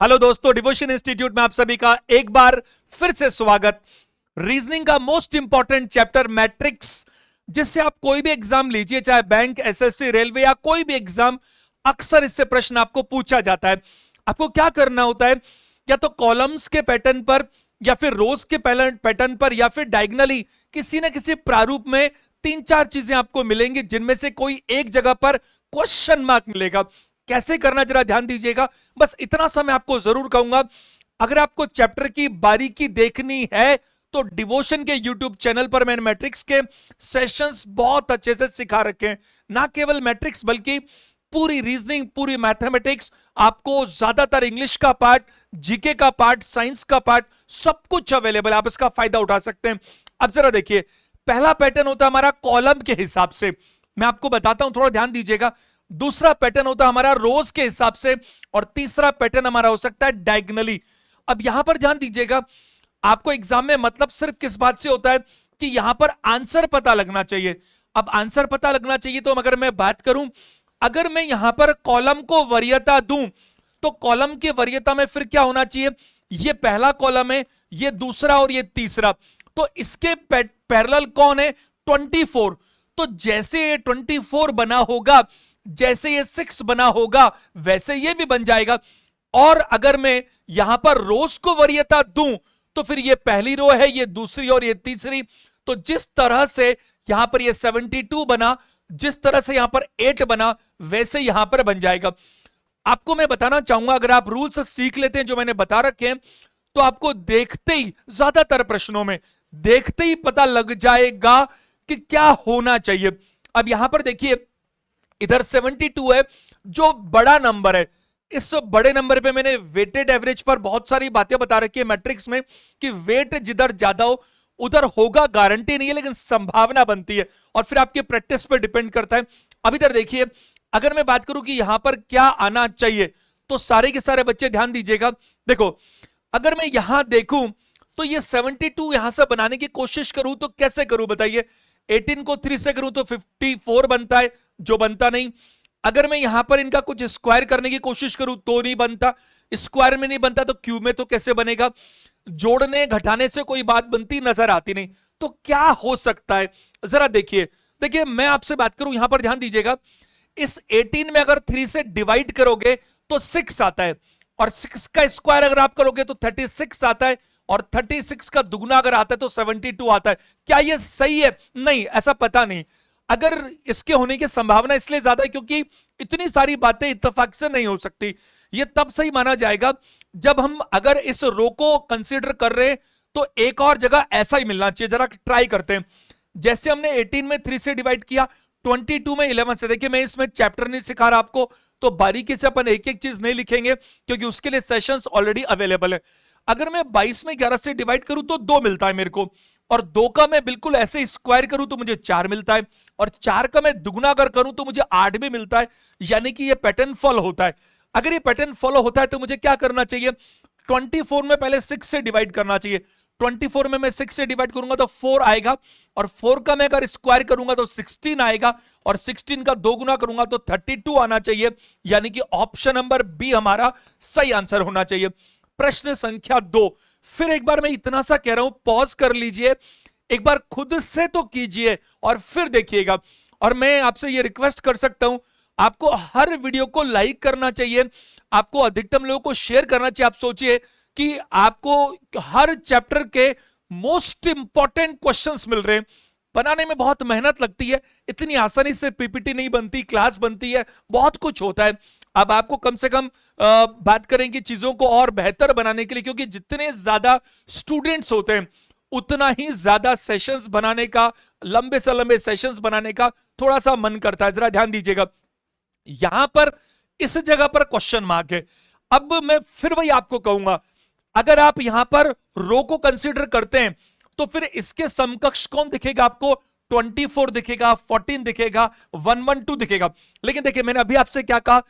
Hello दोस्तों, devotion institute में आप सभी का एक बार फिर से स्वागत। रीजनिंग का मोस्ट इंपॉर्टेंट चैप्टर मैट्रिक्स, जिससे आप कोई भी एग्जाम लीजिए, चाहे बैंक, एसएससी, रेलवे या कोई भी एग्जाम, अक्सर इससे प्रश्न आपको पूछा जाता है। आपको क्या करना होता है, या तो कॉलम्स के पैटर्न पर या फिर रोज के पैटर्न पर या फिर डायगोनली किसी ना किसी प्रारूप में तीन चार चीजें आपको मिलेंगी, जिनमें से कोई एक जगह पर क्वेश्चन मार्क मिलेगा। कैसे करना जरा ध्यान दीजिएगा। बस इतना सा मैं आपको जरूर कहूंगा, अगर आपको चैप्टर की बारीकी देखनी है तो डिवोशन के यूट्यूब चैनल पर मैंने मैट्रिक्स के सेशंस बहुत अच्छे से सिखा रखे हैं। ना केवल मैट्रिक्स बल्कि पूरी रीजनिंग, पूरी मैथमेटिक्स, आपको ज्यादातर इंग्लिश का पार्ट, जीके का पार्ट, साइंस का पार्ट, सब कुछ अवेलेबल है। आप इसका फायदा उठा सकते हैं। अब जरा देखिए, पहला पैटर्न होता है हमारा कॉलम के हिसाब से, मैं आपको बताता हूं, थोड़ा ध्यान दीजिएगा। दूसरा पैटर्न होता है हमारा रोज के हिसाब से, और तीसरा पैटर्न हमारा हो सकता है डायगोनली। अब यहां पर ध्यान दीजिएगा, आपको एग्जाम में मतलब सिर्फ किस बात से होता है कि यहां पर आंसर पता लगना चाहिए। अब आंसर पता लगना चाहिए तो अगर मैं बात करूं, अगर मैं यहां पर कॉलम को वरीयता दूं तो कॉलम की वरीयता में फिर क्या होना चाहिए, ये पहला कॉलम है, ये दूसरा और ये तीसरा, तो इसके पैरेलल कौन है, 24। तो जैसे ये 24 बना होगा, जैसे ये 6 बना होगा, वैसे ये भी बन जाएगा। और अगर मैं यहां पर रोज को वरीयता दूं तो फिर ये पहली रो है, ये दूसरी और ये तीसरी। तो जिस तरह से यहां पर ये 72 बना, जिस तरह से यहां पर 8 बना, वैसे यहां पर बन जाएगा। आपको मैं बताना चाहूंगा, अगर आप रूल्स सीख लेते हैं जो मैंने बता रखे हैं, तो आपको देखते ही, ज्यादातर प्रश्नों में देखते ही पता लग जाएगा कि क्या होना चाहिए। अब यहां पर देखिए, इधर 72 है, जो बड़ा नंबर है। इस बड़े नंबर पे मैंने वेटेड एवरेज पर बहुत सारी बातें बता रखी है मैट्रिक्स में, कि वेट जिधर ज्यादा हो उधर होगा, गारंटी नहीं है लेकिन संभावना बनती है, और फिर आपकी प्रैक्टिस पे डिपेंड करता है। अब इधर देखिए, अगर मैं बात करूं कि यहां पर क्या आना चाहिए, तो सारे के सारे बच्चे ध्यान दीजिएगा। देखो, अगर मैं यहां देखूं तो ये 72 यहां से बनाने की कोशिश करूं तो कैसे करूं बताइए। 18 को 3 से करूं तो 54 बनता है, जो बनता नहीं। अगर मैं यहां पर इनका कुछ स्क्वायर करने की कोशिश करूं तो नहीं बनता, स्क्वायर में नहीं बनता तो क्यूब में तो कैसे बनेगा। जोड़ने घटाने से कोई बात बनती नजर आती नहीं, तो क्या हो सकता है जरा देखिए। देखिए, मैं आपसे बात करूं, यहां पर ध्यान दीजिएगा, इस 18 में अगर 3 से डिवाइड करोगे तो 6 आता है, और 6 का स्क्वायर अगर आप करोगे तो 36 आता है, और 36 का दुगना अगर आता है तो 72 आता है। क्या यह सही है? नहीं, ऐसा पता नहीं। अगर इसके होने की संभावना इसलिए ज्यादा है क्योंकि इतनी सारी बातें इत्तेफाक से नहीं हो सकती। यह तब सही माना जाएगा जब हम अगर इस रो को कंसीडर कर रहे हैं तो एक और जगह ऐसा ही मिलना चाहिए। जरा ट्राई करते हैं। जैसे हमने 18 में 3 से डिवाइड किया, 22 में 11 से। देखिए, मैं इसमें चैप्टर नहीं सिखा रहा आपको, तो बारीकी से अपन एक एक चीज नहीं लिखेंगे क्योंकि उसके लिए सेशंस ऑलरेडी अवेलेबल है। अगर मैं 22 में 11 से डिवाइड करूं तो 2 मिलता है मेरे को, और 2 का मैं बिल्कुल ऐसे स्क्वायर करूं तो मुझे 4 मिलता है, और 4 का मैं दुगना अगर करूं तो मुझे 8 भी मिलता है। यानी कि ये पैटर्न फॉलो होता है। अगर ये पैटर्न फॉलो होता है तो मुझे क्या करना चाहिए, 24 में पहले 6 से डिवाइड करना चाहिए। 24 में मैं 6 से डिवाइड करूंगा तो 4 आएगा, और 4 का मैं अगर स्क्वायर करूंगा तो 16 आएगा, और 16 का 2 गुना करूंगा तो 32 आना चाहिए। यानी कि ऑप्शन नंबर बी हमारा सही आंसर होना चाहिए। प्रश्न संख्या 2, फिर एक बार मैं इतना सा कह रहा हूं, पॉज कर लीजिए, एक बार खुद से तो कीजिए और फिर देखिएगा। और मैं आपसे ये रिक्वेस्ट कर सकता हूं, आपको हर वीडियो को लाइक करना चाहिए, आपको अधिकतम लोगों को शेयर करना चाहिए। आप सोचिए कि आपको हर चैप्टर के मोस्ट इंपॉर्टेंट क्वेश्चंस मिल रहे हैं। बनाने में बहुत मेहनत लगती है, इतनी आसानी से पीपीटी नहीं बनती, क्लास बनती है, बहुत कुछ होता है। अब आपको कम से कम बात करेंगे चीजों को और बेहतर बनाने के लिए, क्योंकि जितने ज्यादा स्टूडेंट्स होते हैं उतना ही ज्यादा सेशंस बनाने का, लंबे से लंबे सेशंस बनाने का थोड़ा सा मन करता है। जरा ध्यान दीजिएगा, यहां पर इस जगह पर क्वेश्चन मार्क है। अब मैं फिर वही आपको कहूंगा, अगर आप यहां पर रो को कंसीडर करते हैं तो फिर इसके समकक्ष कौन दिखेगा आपको, 24 दिखेगा, 14 दिखेगा, 112 दिखेगा। लेकिन देखिए, मैंने अभी आपसे क्या कहा,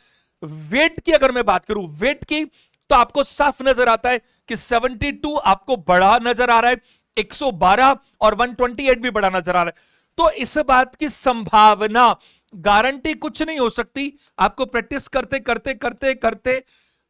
वेट की अगर मैं बात करूं, वेट की, तो आपको साफ नजर आता है कि 72 आपको बड़ा नजर आ रहा है, 112 और 128 भी बड़ा नजर आ रहा है। तो इस बात की संभावना, गारंटी कुछ नहीं हो सकती, आपको प्रैक्टिस करते करते करते करते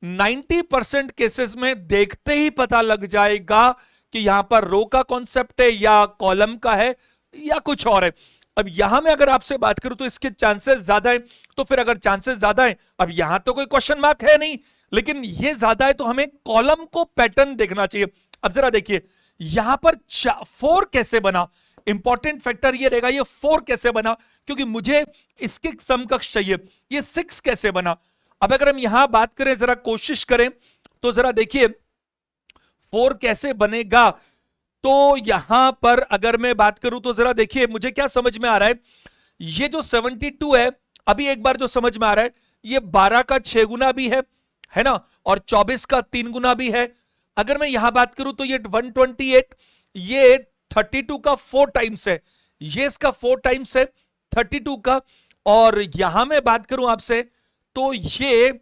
90% केसेस में देखते ही पता लग जाएगा कि यहां पर रो का कॉन्सेप्ट है या कॉलम का है या कुछ और है। अब यहां में अगर आपसे बात करूं तो इसके चांसेस ज्यादा है, तो फिर अगर चांसेस ज्यादा है, अब यहां तो कोई क्वेश्चन मार्क है नहीं, लेकिन ये ज्यादा है तो हमें कॉलम को पैटर्न देखना चाहिए। अब जरा देखिए यहां पर 4 कैसे बना, इंपॉर्टेंट फैक्टर ये रहेगा ये 4 कैसे बना, क्योंकि मुझे इसके समकक्ष चाहिए। ये 6 कैसे बना, अब अगर हम यहां बात करें, जरा कोशिश करें तो जरा देखिए 4 कैसे बनेगा। तो यहां पर अगर मैं बात करूं तो जरा देखिए मुझे क्या समझ में आ रहा है, ये जो 72 है, अभी एक बार जो समझ में आ रहा है, ये 12 का 6 गुना भी है ना, और 24 का 3 गुना भी है। अगर मैं यहां बात करूं तो ये 128, ये 32 का 4 टाइम्स है, ये इसका 4 टाइम्स है 32 का। और यहां मैं बात करूं आपसे तो ये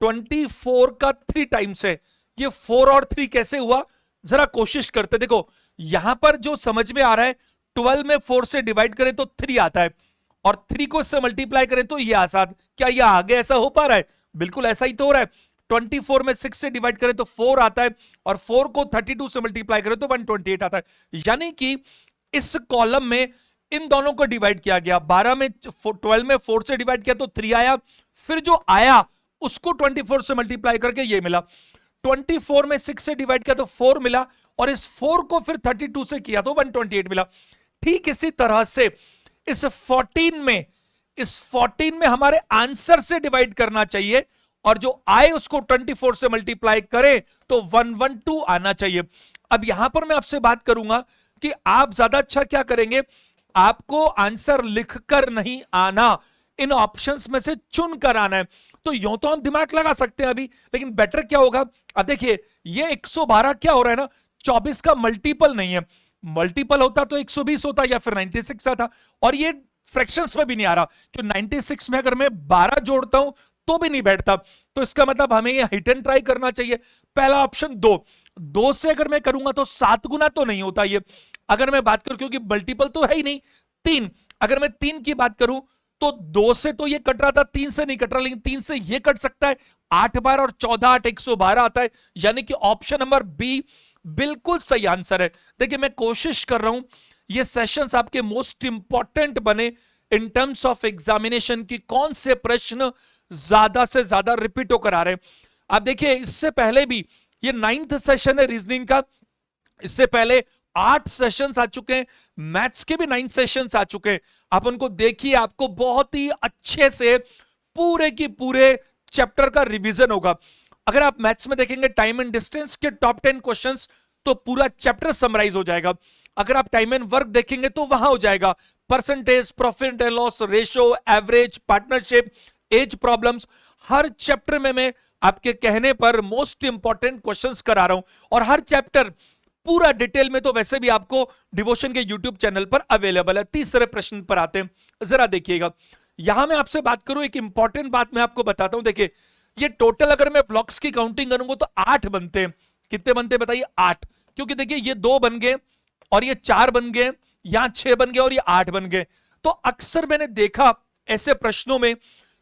24 का 3 टाइम्स है। ये 4 और 3 कैसे हुआ, जरा कोशिश करते। देखो यहां पर जो समझ में आ रहा है, 12 में 4 से डिवाइड करें तो 3 आता है, और 3 को इससे मल्टीप्लाई करें तो ये आसाद। क्या ये आगे ऐसा हो पा रहा है, बिल्कुल ऐसा ही तो हो रहा है। 24 में 6 से डिवाइड करें तो 4 आता है, और 4 को 32 से मल्टीप्लाई करें तो 128 आता है। यानी कि इस कॉलम में इन दोनों को डिवाइड किया गया, 12 में 12 में 4 से डिवाइड किया तो 3 आया, फिर जो आया उसको 24 से मल्टीप्लाई करके ये मिला। 24 में 6 से डिवाइड किया तो 4 मिला, और इस 4 को फिर 32 से किया तो 128 मिला। ठीक इसी तरह से इस 14 में हमारे आंसर से डिवाइड करना चाहिए, और जो आए उसको 24 से मल्टीप्लाई करें तो 112 आना चाहिए। अब यहां पर मैं आपसे बात करूंगा कि आप ज्यादा अच्छा क्या करेंगे, आपको आंसर लिखकर नहीं आना, इन ऑप्शंस में से चुन कर आना है। तो यूं तो हम दिमाग लगा सकते हैं अभी, लेकिन बेटर क्या होगा, अब देखिए ये 112 क्या हो रहा है ना, 24 का मल्टीपल नहीं है, मल्टीपल होता तो 120 होता या फिर 96 आता, और ये फ्रैक्शंस में भी नहीं आ रहा, तो 96 में अगर मैं 12 जोड़ता हूं तो भी नहीं बैठता। तो इसका मतलब हमें ये हिट एंड ट्राई करना चाहिए। पहला ऑप्शन 2 से अगर मैं करूंगा तो 7 गुना तो नहीं होता ये, अगर मैं बात करूं क्योंकि मल्टीपल तो है ही नहीं। 3, अगर मैं 3 की बात करूं तो 2 से तो ये कट रहा था, 3 से नहीं कट रहा, लेकिन 3 से ये कट सकता है। 8 बार और 14 8 112 आता है, यानी कि ऑप्शन नंबर बी बिल्कुल सही आंसर है। देखिए मैं कोशिश कर रहा हूं ये सेशंस आपके मोस्ट इंपॉर्टेंट बने इन टर्म्स ऑफ एग्जामिनेशन की, कौन से प्रश्न ज्यादा से ज्यादा रिपीट होकर आ रहे हैं। आप देखिए इससे पहले भी ये 9th सेशन है रीजनिंग का, इससे पहले 8 सेशंस आ चुके हैं, मैथ्स के भी 9 सेशंस आ चुके हैं। आप उनको देखिए, आपको बहुत ही अच्छे से पूरे की पूरे चैप्टर का रिवीजन होगा। अगर आप मैथ्स में देखेंगे टाइम एंड डिस्टेंस के टॉप 10 क्वेश्चंस, तो पूरा चैप्टर समराइज हो जाएगा। अगर आप टाइम एंड वर्क देखेंगे तो वहां हो जाएगा percentage, profit and loss ratio, average, partnership, age problems. हर चैप्टर में मैं आपके कहने पर मोस्ट इंपॉर्टेंट क्वेश्चंस करा रहा हूं, और हर चैप्टर पूरा डिटेल में तो वैसे भी आपको डिवोशन के यूट्यूब चैनल पर अवेलेबल है। तीसरे प्रश्न पर आते हैं, जरा देखिएगा। यहां मैं आपसे बात करूं, एक इंपॉर्टेंट बात मैं आपको बताता हूं। देखिए ये टोटल अगर मैं ब्लॉक्स की काउंटिंग करूंगा तो 8 बनते हैं। कितने बनते हैं बताइए? 8, क्योंकि देखिए ये 2 बन गए और ये 4 बन गए, यहां 6 बन गए और ये 8 बन गए। तो अक्सर मैंने देखा ऐसे प्रश्नों में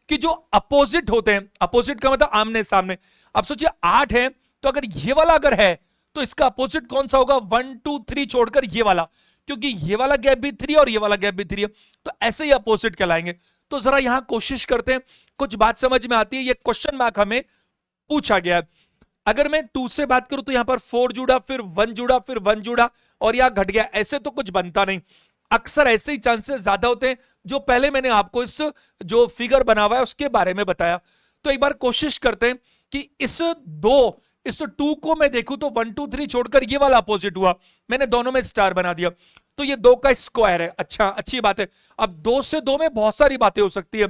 कि जो अपोजिट होते हैं, अपोजिट का मतलब आमने सामने। अब सोचिए 8 है, तो अगर ये वाला अगर है तो इसका अपोजिट कौन सा होगा? 1 2 3 छोड़कर ये वाला, क्योंकि ये वाला गैप भी 3 और ये वाला गैप भी 3 है, तो ऐसे ही अपोजिट कहलाएंगे। तो जरा यहां कोशिश करते हैं, कुछ बात समझ में आती है। ये क्वेश्चन मार्क हमें पूछा गया है। अगर मैं 2 से बात करूं तो यहां पर 4 जुड़ा, फिर 1 जुड़ा, फिर 1 जुड़ा और यहां घट गया, ऐसे तो कुछ बनता नहीं। अक्सर ऐसे ही चांसेस ज्यादा होते हैं, जो पहले मैंने आपको इस जो फिगर बना हुआ है उसके बारे में बताया। तो एक बार कोशिश करते हैं कि इस 2 को मैं देखूं तो 1 2 3 छोड़कर ये वाला अपोजिट हुआ, मैंने दोनों में स्टार बना दिया, तो ये 2 का स्क्वायर है। अच्छा, अच्छी बात है। अब 2 से 2 में बहुत सारी बातें हो सकती है।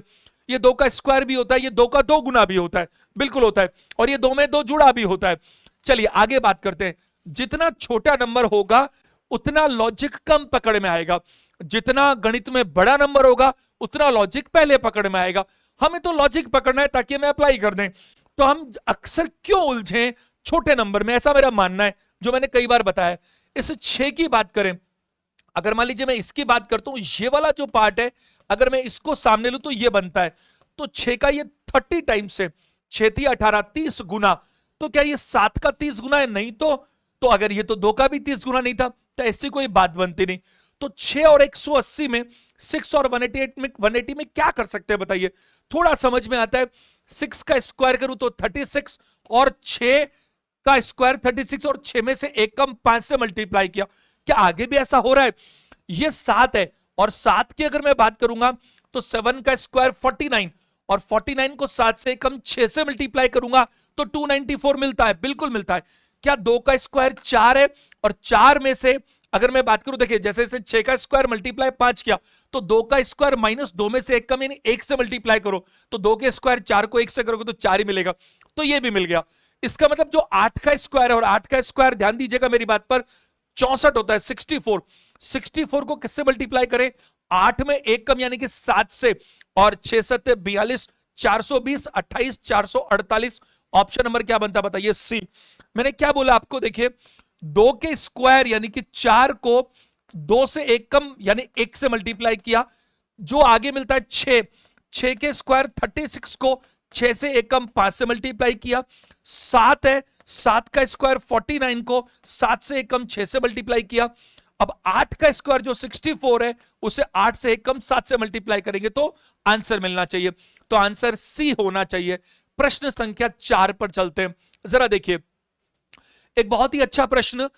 ये 2 का स्क्वायर भी होता है, ये 2 का 2 गुना भी होता है, बिल्कुल होता है, और ये 2 में 2 जुड़ा भी होता है। चलिए आगे बात करते हैं। जितना छोटा नंबर होगा उतना लॉजिक कम पकड़ में आएगा, जितना गणित में बड़ा नंबर होगा उतना लॉजिक पहले पकड़ में आएगा। हमें तो लॉजिक पकड़ना है ताकि हमें अप्लाई कर दें। तो हम अक्सर क्यों उलझे छोटे नंबर में, ऐसा मेरा मानना है, जो मैंने कई बार बताया। इस 6 की बात करें, अगर मान लीजिए मैं इसकी बात करता हूं, ये वाला जो पार्ट है अगर मैं इसको सामने लूं तो ये बनता है, तो 6 का ये 30 टाइम्स है, 6 18 30 गुना, तो क्या ये 7 का 30 गुना है? नहीं तो अगर ये तो 2 का भी 30 गुना नहीं था तो ऐसी कोई बात बनती नहीं। तो 6 और 180 में, 6 और 180 में क्या कर सकते हैं बताइए? थोड़ा समझ में आता है। 6 का स्क्वायर करूं तो 36, और 6 का स्क्वायर 36, और 6 में से एक कम 5 से मल्टीप्लाई किया। क्या आगे भी ऐसा हो रहा है? ये 7 है, और 7 की अगर मैं बात करूंगा तो 7 का स्क्वायर 49, और 49 को 7 से कम 6 से मल्टीप्लाई करूंगा तो 294 मिलता है। बिल्कुल मिलता है। क्या 2 का स्क्वायर 4 है, और 4 में से अगर मैं बात करूं, देखिए जैसे जैसे 6 का स्क्वायर मल्टीप्लाई 5 किया, तो 2 का स्क्वायर माइनस 2 में से एक कम, यानी 1 से मल्टीप्लाई करो, तो 2 के स्क्वायर 4 को 1 से करोगे तो 4 ही मिलेगा। तो ये भी मिल गया। इसका मतलब जो 8 का स्क्वायर है, और 8 का स्क्वायर ध्यान दीजिएगा मेरी बात पर, 64 होता है, 64। 64 को किससे मल्टीप्लाई करें? 8 में एक कम यानी कि 7 से, और 6 7 42, 420, 28, 448। ऑप्शन नंबर क्या बनता बताइए? सी। मैंने क्या बोला आपको? देखिए 2 के स्क्वायर यानी कि 4 को 2 से एक कम यानी 1 से मल्टीप्लाई किया, जो आगे मिलता है 6। 6 के स्क्वायर 36 को 6 से एक कम 5 से मल्टीप्लाई किया। 7 है, 7 का स्क्वायर 49 को 7 से एक कम 6 से मल्टीप्लाई किया। अब 8 का स्क्वायर जो 64 है उसे 8 से एक कम 7 से मल्टीप्लाई करेंगे तो आंसर मिलना चाहिए। तो आंसर सी होना चाहिए। प्रश्न संख्या 4 पर चलते हैं। जरा देखिए, एक बहुत ही अच्छा प्रश्न,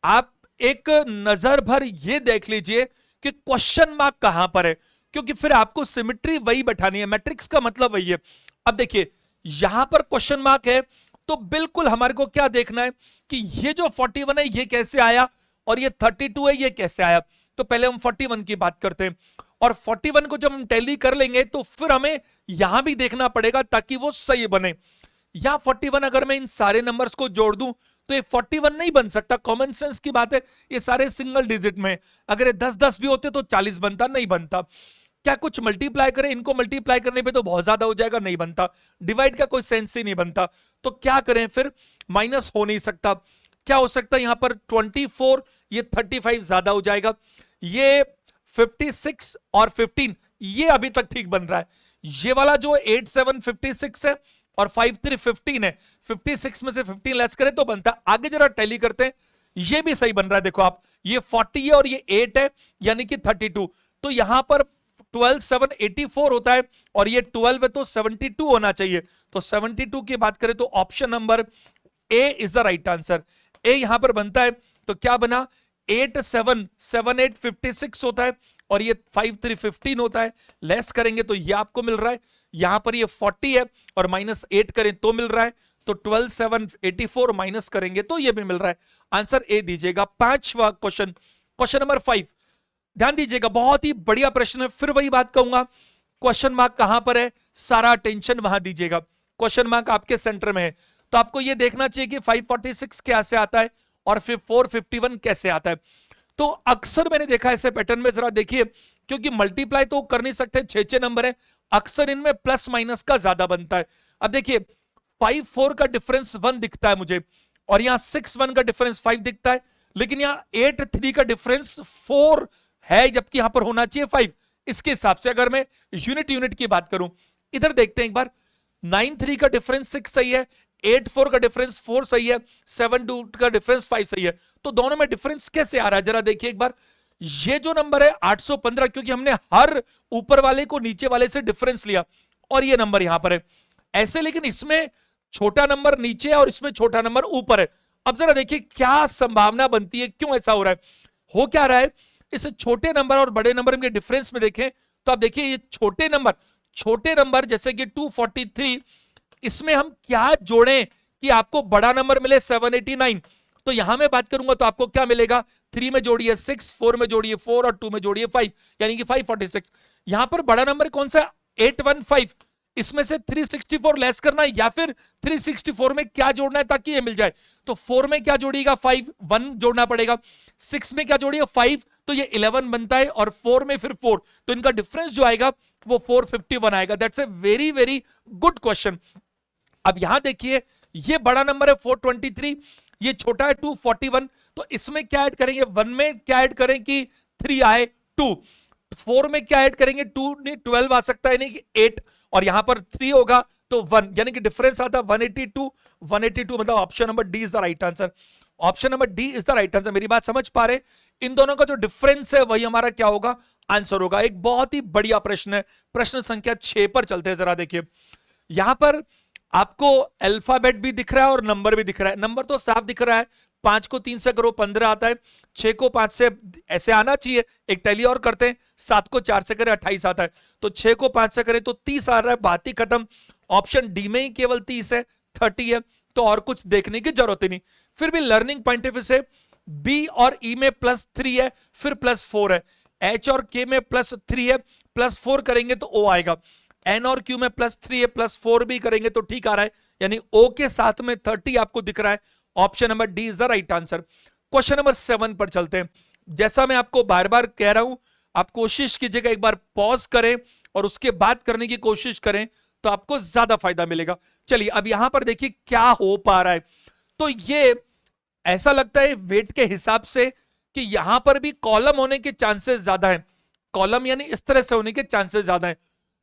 आप एक नजर भर ये देख लीजिए कि क्वेश्चन मार्क कहां पर है, क्योंकि फिर आपको सिमेट्री वही बैठानी है, मैट्रिक्स का मतलब वही है। अब देखिए यहां पर क्वेश्चन मार्क है, तो बिल्कुल हमारे को क्या देखना है कि ये जो 41 है ये कैसे आया, और ये 32 है ये कैसे आया। तो पहले हम 41 की बात करते हैं, और 41 को जब हम टैली कर लेंगे तो फिर हमें यहां भी देखना पड़ेगा ताकि वो सही बने। यहां 41 अगर मैं इन सारे नंबर्स को जोड़ दूं तो ये 41 नहीं बन सकता। कॉमन सेंस की बात है, ये सारे सिंगल डिजिट में, अगर ये 10-10 भी होते तो 40 बनता, नहीं बनता। क्या कुछ मल्टीप्लाई करें? इनको मल्टीप्लाई करने पे तो बहुत ज्यादा हो जाएगा, नहीं बनता। डिवाइड का कोई सेंस ही नहीं बनता। तो क्या करें फिर? माइनस हो नहीं सकता। क्या हो सकता है यहां पर? 24, ये 35 ज्यादा हो जाएगा। ये 56 और 15 ये अभी तक ठीक बन रहा है। ये वाला जो 8 7 56 है और 5 3 15 है, 56 में से 15 लेस करें तो बनता है। आगे जरा टैली करते हैं, ये भी सही बन रहा है। देखो आप, ये 40 है और ये 8 है यानी कि 32। तो यहां पर 12 7 84 होता है, और ये 12 है तो 72 होना चाहिए। तो 72 की बात करें तो option number A is the right answer. A यहां पर बनता है। तो क्या बना? 8 7 7 8 56 होता है, और ये 5 3 15 होता है। लेस करेंगे तो ये आपको मिल रहा है। यहां पर ये 40 है और माइनस 8 करें तो मिल रहा है। तो 12 7 84 माइनस करेंगे तो ये भी मिल रहा है। आंसर ए दीजिएगा। पांचवा क्वेश्चन, क्वेश्चन नंबर 5। ध्यान दीजिएगा, बहुत ही बढ़िया प्रश्न है। फिर वही बात कहूंगा, क्वेश्चन मार्क कहां पर है, सारा अटेंशन वहां दीजिएगा। क्वेश्चन मार्क आपके सेंटर में है, तो आपको यह देखना चाहिए कि 546 कैसे आता है और फिर 451 कैसे आता है। तो अक्सर मैंने देखा ऐसे पैटर्न में, जरा देखिए, क्योंकि मल्टीप्लाई तो कर नहीं सकते, 6 नंबर है, अक्सर इनमें प्लस माइनस का ज्यादा बनता है। अब देखिए 5 4 का डिफरेंस 1 दिखता है मुझे, और यहां 6 1 का डिफरेंस 5 दिखता है, लेकिन यहां 8 3 का डिफरेंस 4 है, जबकि यहां पर होना चाहिए 5। इसके हिसाब से अगर मैं यूनिट की बात करूं, इधर देखते हैं एक बार, 9 3 का डिफरेंस 6 सही है, 8 4 का डिफरेंस 4 सही है, 7 2 का डिफरेंस 5 सही है। तो दोनों में डिफरेंस कैसे आ रहा है जरा देखिए एक बार। ये जो नंबर है 815, क्योंकि हमने हर ऊपर वाले को नीचे वाले से डिफरेंस लिया, और ये नंबर यहां पर है ऐसे, लेकिन इसमें छोटा नंबर नीचे है और इसमें छोटा नंबर ऊपर है। अब जरा देखिए क्या संभावना बनती है, क्यों ऐसा हो रहा है। हो क्या रहा है, इस छोटे नंबर और बड़े नंबर के डिफरेंस में देखें तो आप देखिए, ये छोटे नंबर जैसे कि 243, इसमें हम क्या जोड़ें कि आपको बड़ा नंबर मिले 789। तो यहां मैं बात करूंगा तो आपको क्या मिलेगा, 3 में जोड़िए 6, 4 में जोड़िए 4 और 2 में जोड़िए 5, यानी कि 546। यहां पर बड़ा नंबर कौन सा, 815। इसमें से 364 लेस करना है या फिर 364 में क्या जोड़ना है ताकि ये मिल जाए। तो 4 में क्या जोड़िएगा, 5 1 जोड़ना पड़ेगा। 6 में क्या जोड़िएगा, 5, तो ये 11 बनता है, और 4 में फिर 4, तो इनका डिफरेंस जो आएगा वो 451 आएगा। That's a very very good question. अब यहां देखिए, ये बड़ा नंबर है 423, ये छोटा है 241, तो इसमें क्या ऐड करेंगे, 1 में क्या ऐड करें कि 3 आए 2, 4 में क्या ऐड करेंगे, 2 नहीं 12 आ सकता है, नहीं कि 8, और यहां पर 3 होगा तो 1, यानी कि डिफरेंस आता है 182, 182, मतलब option number D is the right answer. Option number D is the right answer. मेरी बात समझ पा रहे? इन दोनों का जो डिफरेंस है वही हमारा क्या होगा, आंसर होगा। एक बहुत ही बढ़िया प्रश्न है, प्रश्न संख्या 6 पर चलते हैं। जरा देखिए, यहां पर आपको अल्फाबेट भी दिख रहा है और नंबर भी दिख रहा है। नंबर तो साफ दिख रहा है, 5 को 3 से करो 15 आता है, 6 को 5 से ऐसे आना चाहिए, एक टैली और करते हैं, 7 को 4 से करें 28 आता है, तो 6 को 5 से करें तो 30 आ रहा है, बात ही खत्म। ऑप्शन डी में ही केवल 30 है, 30 है, तो और कुछ देखने की जरूरत ही नहीं। फिर भी लर्निंग पॉइंट ऑफ व्यू से बी और ई में +3 है, फिर +4 है, एच और के में +3 है, +4 करेंगे तो ओ आएगा, एन और क्यू में +3 है, +4 भी करेंगे तो ठीक आ रहा है, यानी ओ के साथ में 30 आपको दिख रहा है। Option number D is the right answer. Question number 7 पर चलते हैं। जैसा मैं आपको बार बार कह रहा हूं, आप कोशिश कीजिएगा एक बार पॉज करें और उसके बाद करने की कोशिश करें, तो आपको ज्यादा फायदा मिलेगा। चलिए अब यहां पर देखिए क्या हो पा रहा है। तो ये ऐसा लगता है वेट के हिसाब से कि यहां पर भी कॉलम होने के चांसेस ज्यादा है, कॉलम यानी इस तरह से होने के चांसेस ज्यादा है,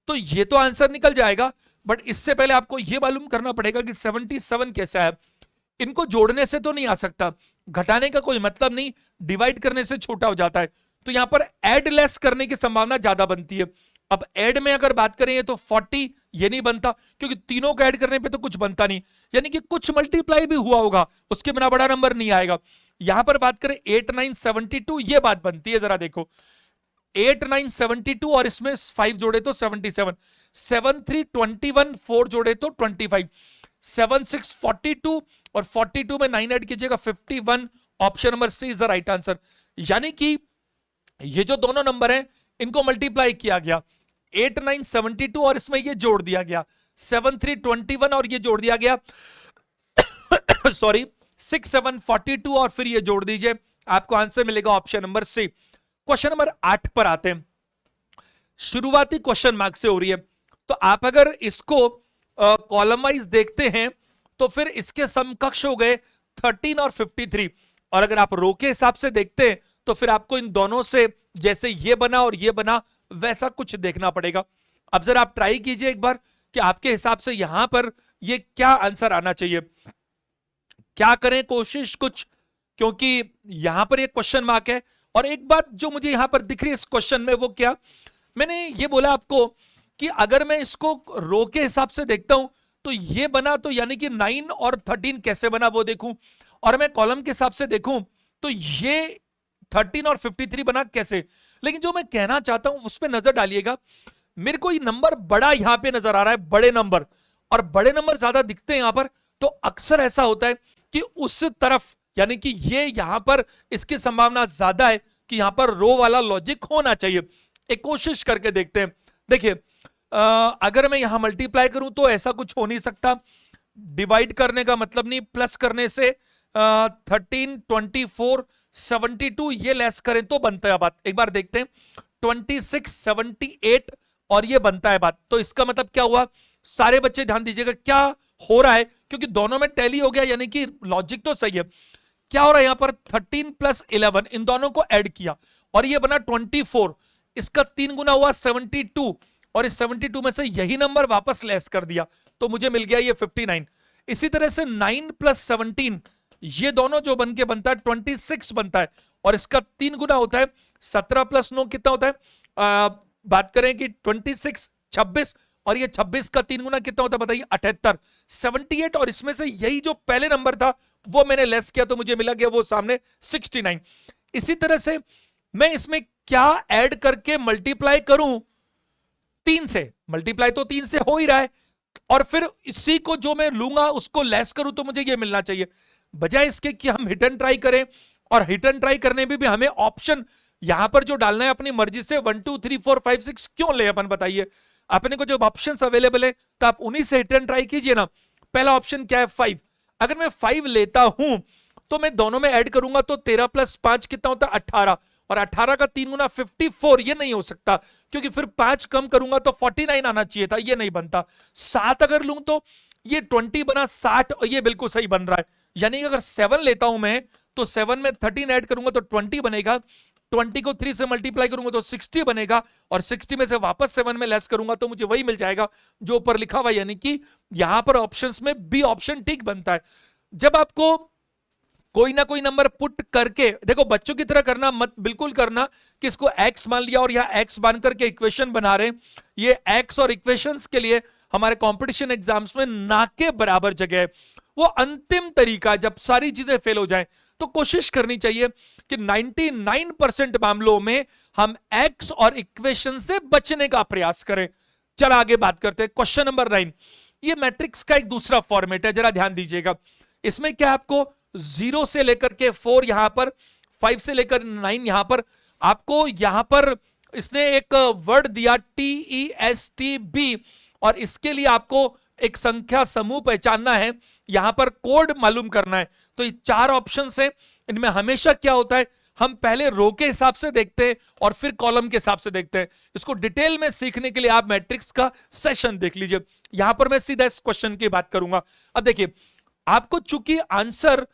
तो ये तो आंसर निकल जाएगा। बट इससे पहले आपको यह मालूम करना पड़ेगा कि 77 कैसा है। इनको जोड़ने से तो नहीं आ सकता, घटाने का कोई मतलब नहीं, डिवाइड करने से छोटा हो जाता है, तो यहां पर ऐड लेस करने की संभावना ज्यादा बनती है। अब ऐड में अगर बात करें तो 40 ये नहीं बनता, क्योंकि तीनों को ऐड करने पे तो कुछ बनता नहीं, यानी कि कुछ मल्टीप्लाई भी हुआ होगा, उसके बिना बड़ा नंबर नहीं आएगा। यहां पर बात करें 8 9 72, ये बात बनती है। जरा देखो 8 9 72 और इसमें 5 जोड़े तो 77, 7 3 21, 4 जोड़े तो 25, 7 6 42 और 42 में 9 ऐड कीजिएगा 51। Option number C is the right answer. यानी कि ये जो दोनों नंबर हैं इनको मल्टीप्लाई किया गया, 8 9 72 और इसमें ये जोड़ दिया गया, 7 3 21 और ये जोड़ दिया गया सॉरी 6 7 42 और फिर ये जोड़ दीजिए, आपको आंसर मिलेगा option number C. Question number 8 पर आते हैं। शुरुआती क्वेश्चन मार्क से हो रही है, तो आप अगर इसको कॉलम वाइज देखते हैं तो फिर इसके समकक्ष हो गए 13 और 53, और अगर आप रो के हिसाब से देखते हैं तो फिर आपको इन दोनों से जैसे ये बना और ये बना वैसा कुछ देखना पड़ेगा। अब जरा आप ट्राई कीजिए एक बार कि आपके हिसाब से यहां पर ये क्या आंसर आना चाहिए, क्या करें कोशिश कुछ, क्योंकि यहां पर एक क्वेश्चन मार्क है। और एक बात जो मुझे यहां पर दिख रही है इस क्वेश्चन में, वो क्या, मैंने ये बोला आपको कि अगर मैं इसको रो के हिसाब से देखता हूं तो ये बना, तो यानी कि 9 और 13 कैसे बना वो देखूं, और मैं कॉलम के हिसाब से देखूं तो ये 13 और 53 बना कैसे। लेकिन जो मैं कहना चाहता हूं उस पर नजर डालिएगा, मेरे को ये नंबर बड़ा यहां पे नजर आ रहा है, बड़े नंबर, और बड़े नंबर ज्यादा दिखते हैं यहां पर, तो अक्सर ऐसा होता है कि उस तरफ, यानी कि ये यहां पर इसकी संभावना ज्यादा है कि यहां पर रो वाला लॉजिक होना चाहिए। एक कोशिश करके देखते हैं। देखिए अगर मैं यहां मल्टीप्लाई करूं तो ऐसा कुछ हो नहीं सकता, डिवाइड करने का मतलब नहीं, प्लस करने से 13 24 72 ये लेस करें तो बनता है बात। एक बार देखते हैं 26 78 और ये बनता है बात, तो इसका मतलब क्या हुआ, सारे बच्चे ध्यान दीजिएगा क्या हो रहा है, क्योंकि दोनों में टैली हो गया, यानी कि लॉजिक तो सही है। क्या हो रहा है यहां पर 13 + 11 इन दोनों को ऐड किया और ये बना 24, इसका 3 गुना हुआ 72, और इस 72 में से यही नंबर वापस लेस कर दिया तो मुझे मिल गया ये 59। इसी तरह से 9 + 17 ये दोनों जो बन के बनता है 26 बनता है, और इसका 3 गुना होता है 17 + 9 कितना होता है, बात करें कि 26 26, और ये 26 का 3 गुना कितना होता है बताइए 78, 78, और इसमें से यही जो पहले नंबर था वो मैंने लेस किया तो मुझे मिला गया वो सामने 69। इसी तरह से मैं इसमें क्या ऐड करके मल्टीप्लाई करूं, 3 से, मल्टीप्लाई तो 3 से हो ही रहा है, और फिर इसी को जो मैं लूंगा उसको लेस करूं तो मुझे ये मिलना चाहिए, बजाय इसके कि हम हिट एंड ट्राई करें। और हिट एंड ट्राई करने में भी हमें ऑप्शन यहां पर जो डालना है अपनी मर्जी से 1 2 3 4 5 6 क्यों ले अपन, बताइए अपने को जब ऑप्शंस अवेलेबल है तो आप उन्हीं से हिट एंड ट्राई कीजिए ना। पहला ऑप्शन क्या है 5, अगर मैं 5 लेता हूं तो मैं दोनों में ऐड करूंगा तो 13 + 5 कितना होता है 18, और 18 का 3 गुना 54, ये नहीं हो सकता क्योंकि फिर 5 कम करूंगा तो 49 आना चाहिए था, ये नहीं बनता। 7 अगर लूं तो ये 20 बना 60, और ये बिल्कुल सही बन रहा है। यानी कि अगर 7 लेता हूं मैं तो 7 में 13 ऐड करूंगा तो 20 बनेगा, 20 को 3 से मल्टीप्लाई करूंगा तो 60 बनेगा, और 60 में से वापस 7 में लेस करूंगा तो मुझे वही मिल जाएगा जो ऊपर लिखा हुआ, यानी कि यहां पर ऑप्शंस में बी ऑप्शन ठीक बनता है। जब आपको कोई ना कोई नंबर पुट करके, देखो बच्चों की तरह करना मत बिल्कुल करना कि इसको x मान लिया और यहां x मान करके इक्वेशन बना रहे हैं। ये x और इक्वेशंस के लिए हमारे कंपटीशन एग्जाम्स में ना के बराबर जगह है। वो अंतिम तरीका, जब सारी चीजें फेल हो जाएं तो कोशिश करनी चाहिए कि 99% मामलों में हम x और इक्वेशन से बचने का प्रयास करें। चलो आगे बात करते हैं। क्वेश्चन नंबर 9, ये मैट्रिक्स का एक दूसरा फॉर्मेट है, जरा ध्यान दीजिएगा। इसमें क्या आपको 0 से लेकर के 4 यहां पर, 5 से लेकर 9 यहां पर, आपको यहां पर इसने एक वर्ड दिया TESTB, और इसके लिए आपको एक संख्या समूह पहचानना है, यहां पर कोड मालूम करना है। तो ये 4 ऑप्शंस हैं। इनमें हमेशा क्या होता है, हम पहले रो के हिसाब से देखते हैं और फिर कॉलम के हिसाब से देखते हैं। इसको डिटेल में सीखने के लिए आप मैट्रिक्स का सेशन देख लीजिए। यहां पर मैं सीधा इस क्वेश्चन की बात करूंगा। अब देखिए, आपको चूंकि आंसर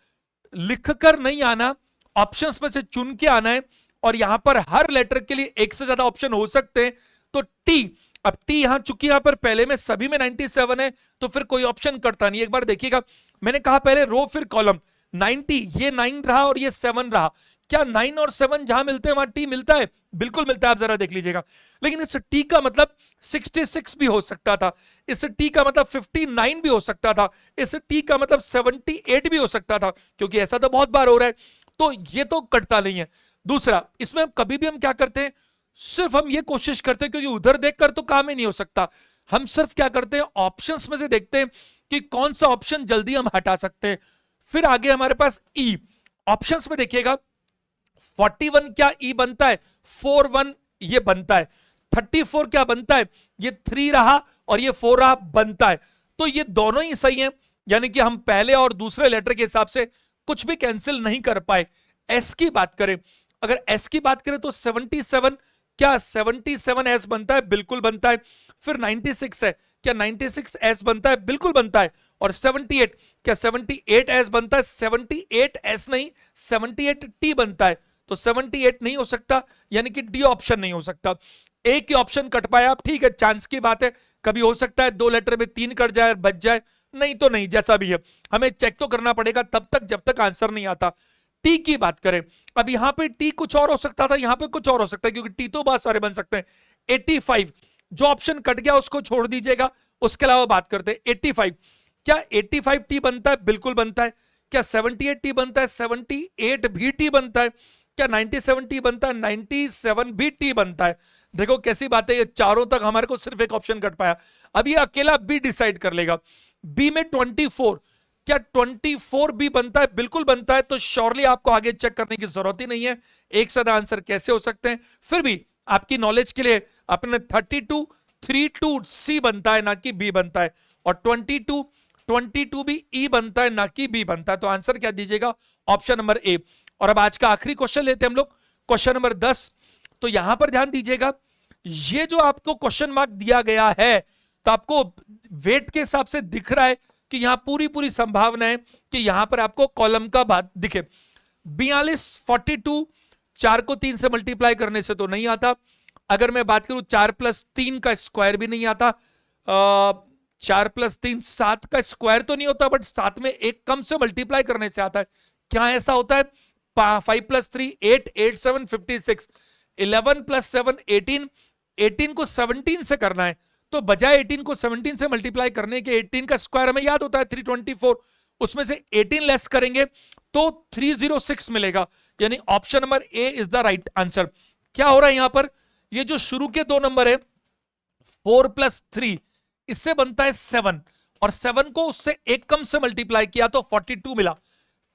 लिखकर नहीं आना, ऑप्शंस में से चुन के आना है, और यहां पर हर लेटर के लिए एक से ज्यादा ऑप्शन हो सकते हैं। तो टी, अब टी यहां चूंकि यहां पर पहले में सभी में 97 है तो फिर कोई ऑप्शन कटता नहीं। एक बार देखिएगा, मैंने कहा पहले रो फिर कॉलम। 90, ये 9 रहा और ये 7 रहा। क्या 9 और 7 जहां मिलते हैं वहां टी मिलता है? बिल्कुल मिलता है, आप जरा देख लीजिएगा। लेकिन इस टी का मतलब 66 भी हो सकता था, इस टी का मतलब 59 भी हो सकता था, इस टी का मतलब 78 भी हो सकता था, क्योंकि ऐसा तो बहुत बार हो रहा है। तो ये तो कटता नहीं है। दूसरा, इसमें कभी भी हम क्या करते हैं, सिर्फ हम ये कोशिश करते हैं, क्योंकि उधर देखकर तो काम ही नहीं हो सकता, हम सिर्फ क्या करते हैं, ऑप्शंस में से देखते हैं कि कौन सा ऑप्शन जल्दी हम हटा सकते हैं। फिर आगे हमारे पास ई, ऑप्शंस में देखिएगा 41 क्या ई बनता है? 41 ये बनता है। 34 क्या बनता है? ये 3 रहा और ये 4 रहा, बनता है। तो ये दोनों ही सही हैं, यानी कि हम पहले और दूसरे लेटर के हिसाब से कुछ भी कैंसिल नहीं कर पाए। एस की बात करें, अगर एस की बात करें तो 77, क्या 77 एस बनता है? बिल्कुल बनता है। फिर 96 है, क्या 96 एस बनता है? बिल्कुल बनता है। और 78, क्या 78 एस बनता है? 78 एस नहीं, 78 टी बनता है। तो 78 नहीं हो सकता, यानी कि डी ऑप्शन नहीं हो सकता। एक ही ऑप्शन कट पाया, ठीक है, चांस की बात है, कभी हो सकता है 2 लेटर में 3 कट जाए, बच जाए, नहीं तो नहीं, जैसा भी है हमें चेक तो करना पड़ेगा तब तक जब तक आंसर नहीं आता। टी की बात करें, अब यहां पे टी कुछ और हो सकता था, यहां पे कुछ और हो सकता है, क्योंकि टी तो बहुत सारे बन सकते हैं। 85, जो ऑप्शन कट गया उसको छोड़ दीजिएगा, उसके अलावा बात करते हैं। 85, क्या 85 टी बनता है? बिल्कुल बनता है। क्या 78 टी बनता है? 78 भी टी बनता है। क्या 97 टी बनता है? 97 भी टी बनता है। देखो कैसी बात है, ये चारों तक हमारे को सिर्फ एक ऑप्शन कट पाया। अब ये अकेला बी डिसाइड कर लेगा। बी में 24, क्या 24 भी बनता है? बिल्कुल बनता है। तो श्योरली आपको आगे चेक करने की जरूरत ही नहीं है, एक सादा आंसर कैसे हो सकते हैं। फिर भी आपकी नॉलेज के लिए अपने 32 सी बनता है, ना कि बी बनता है, और 22 भी ई बनता है, ना कि बी बनता है। तो आंसर क्या दीजिएगा? ऑप्शन नंबर ए। और अब आज का आखिरी क्वेश्चन लेते हैं हम लोग, क्वेश्चन नंबर 10। तो यहां पर ध्यान दीजिएगा, ये जो आपको क्वेश्चन मार्क दिया गया है, तो आपको वेट के हिसाब से दिख रहा है कि यहां पूरी संभावना है कि यहां पर आपको कॉलम का बात दिखे। 42, 42, 4 को 3 से मल्टीप्लाई करने से तो नहीं आता। अगर मैं बात करूं 4 + 3 का स्क्वायर भी नहीं आता। 4 + 3 7 का स्क्वायर तो नहीं होता, बट 7 में एक कम से मल्टीप्लाई करने से आता है। क्या ऐसा होता है? 5 + 3 8, 8 7 56, 11 + 7 18, 18 को 17 से करना है, तो बजाय 18 को 17 से मल्टीप्लाई करने के 18 का स्क्वायर हमें याद होता है 324, उसमें से 18 लेस करेंगे तो 306 मिलेगा। यानी option number A is the right answer. क्या हो रहा है यहां पर, ये जो शुरू के 2 नंबर है 4 + 3, इससे बनता है 7, और 7 को उससे एक कम से मल्टीप्लाई किया तो 42 मिला।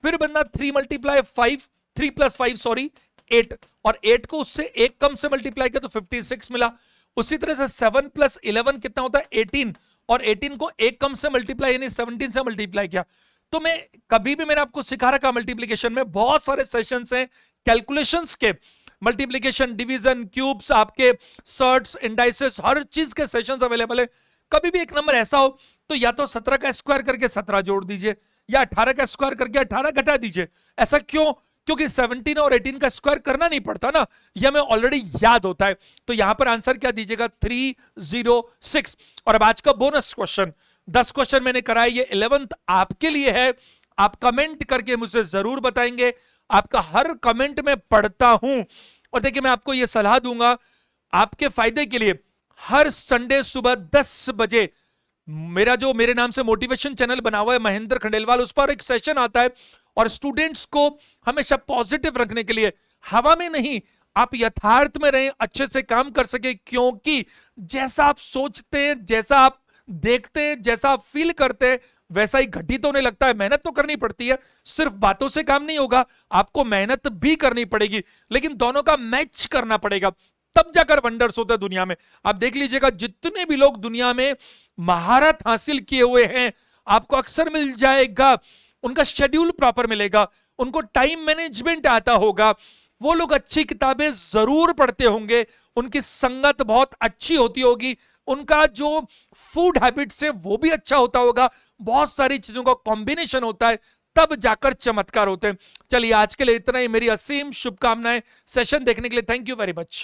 फिर बनना 3 × 5, 3 + 5 सॉरी 8, और 8 को उससे एक कम से मल्टीप्लाई किया तो 56 मिला। उसी तरह से 7 + 11 कितना होता है? 18, और 18 को एक कम से मल्टीप्लाई यानी 17 से मल्टीप्लाई किया। तो मैं कभी भी, मैंने आपको सिखा रखा मल्टीप्लिकेशन में बहुत सारे सेशंस हैं कैलकुलेशंस के, मल्टीप्लिकेशन, डिवीजन, क्यूब्स, आपके सर्ट्स, इंडाइसेस, हर चीज के सेशंस अवेलेबल है। कभी भी एक नंबर ऐसा हो तो या तो 17 का स्क्वायर करके 17 जोड़ दीजिए, या 18 का स्क्वायर करके 18 घटा दीजिए। ऐसा क्यों? क्योंकि 17 और 18 का स्क्वायर करना नहीं पड़ता ना, यह हमें ऑलरेडी याद होता है। तो यहां पर आंसर क्या दीजिएगा, 306। और अब आज का बोनस क्वेश्चन, 10 क्वेश्चन मैंने कराए, ये 11th आपके लिए है। आप कमेंट करके मुझे जरूर बताएंगे, आपका हर कमेंट में पढ़ता हूं। और देखिए मैं आपको यह सलाह दूंगा आपके फायदे के लिए, हर संडे सुबह 10 बजे मेरे नाम से मोटिवेशन चैनल बना हुआ है महेंद्र खंडेलवाल, उस पर एक सेशन आता है। और स्टूडेंट्स को हमेशा पॉजिटिव रखने के लिए, हवा में नहीं, आप यथार्थ में रहें, अच्छे से काम कर सके, क्योंकि जैसा आप सोचते हैं, जैसा आप देखते हैं, जैसा आप फील करते हैं, वैसा ही घटित होने लगता है। मेहनत तो करनी पड़ती है, सिर्फ बातों से काम नहीं होगा, आपको मेहनत भी करनी पड़ेगी, लेकिन दोनों का मैच करना पड़ेगा, तब जाकर वंडर्स होता है दुनिया में। आप देख लीजिएगा जितने भी लोग दुनिया में महारत हासिल किए हुए हैं, आपको अक्सर मिल जाएगा उनका शेड्यूल प्रॉपर मिलेगा, उनको टाइम मैनेजमेंट आता होगा, वो लोग अच्छी किताबें जरूर पढ़ते होंगे, उनकी संगत बहुत अच्छी होती होगी, उनका जो फूड हैबिट्स है वो भी अच्छा होता होगा, बहुत सारी चीजों का कॉम्बिनेशन होता है, तब जाकर चमत्कार होते हैं। चलिए आज के लिए इतना ही, मेरी असीम शुभकामनाएं। सेशन देखने के लिए थैंक यू वेरी मच।